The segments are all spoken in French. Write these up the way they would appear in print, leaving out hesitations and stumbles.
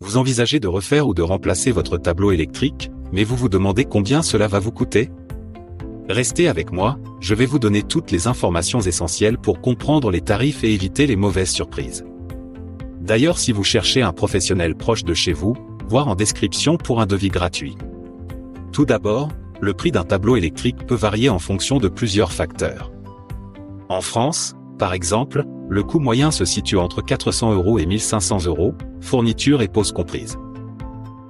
Vous envisagez de refaire ou de remplacer votre tableau électrique, mais vous vous demandez combien cela va vous coûter? Restez avec moi, je vais vous donner toutes les informations essentielles pour comprendre les tarifs et éviter les mauvaises surprises. D'ailleurs, si vous cherchez un professionnel proche de chez vous, voir en description pour un devis gratuit. Tout d'abord, le prix d'un tableau électrique peut varier en fonction de plusieurs facteurs. En France, par exemple, le coût moyen se situe entre 400 € et 1500 €, fourniture et pose comprises.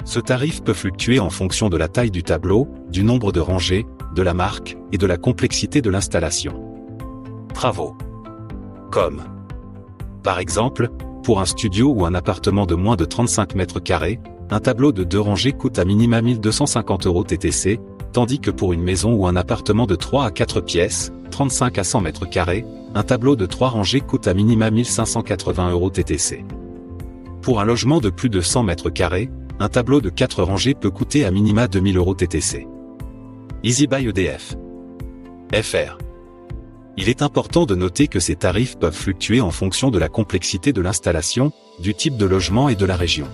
Ce tarif peut fluctuer en fonction de la taille du tableau, du nombre de rangées, de la marque et de la complexité de l'installation. Travaux. Comme par exemple, pour un studio ou un appartement de moins de 35 mètres carrés, un tableau de 2 rangées coûte à minima 1250 € TTC, tandis que pour une maison ou un appartement de 3 à 4 pièces, 35 à 100 mètres carrés, un tableau de 3 rangées coûte à minima 1580 € TTC. Pour un logement de plus de 100 mètres carrés, un tableau de 4 rangées peut coûter à minima 2000 € TTC. EasyBuy EDF. FR. Il est important de noter que ces tarifs peuvent fluctuer en fonction de la complexité de l'installation, du type de logement et de la région.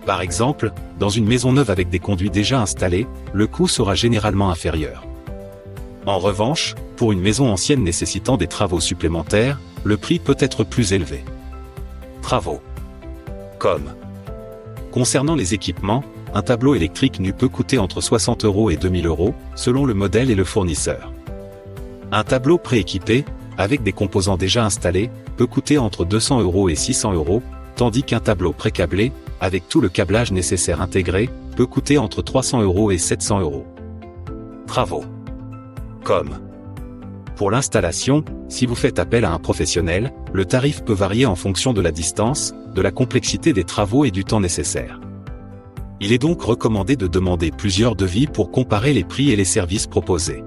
Par exemple, dans une maison neuve avec des conduits déjà installés, le coût sera généralement inférieur. En revanche, pour une maison ancienne nécessitant des travaux supplémentaires, le prix peut être plus élevé. Travaux. Comme concernant les équipements, un tableau électrique nu peut coûter entre 60 € et 2000 €, selon le modèle et le fournisseur. Un tableau prééquipé, avec des composants déjà installés, peut coûter entre 200 € et 600 €, tandis qu'un tableau précablé, avec tout le câblage nécessaire intégré, peut coûter entre 300 € et 700 €. Travaux. Comme pour l'installation, si vous faites appel à un professionnel, le tarif peut varier en fonction de la distance, de la complexité des travaux et du temps nécessaire. Il est donc recommandé de demander plusieurs devis pour comparer les prix et les services proposés.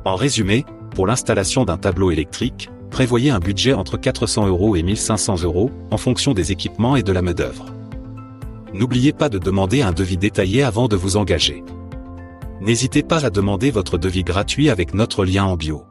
En résumé, pour l'installation d'un tableau électrique, prévoyez un budget entre 400 € et 1500 € en fonction des équipements et de la main-d'œuvre. N'oubliez pas de demander un devis détaillé avant de vous engager. N'hésitez pas à demander votre devis gratuit avec notre lien en bio.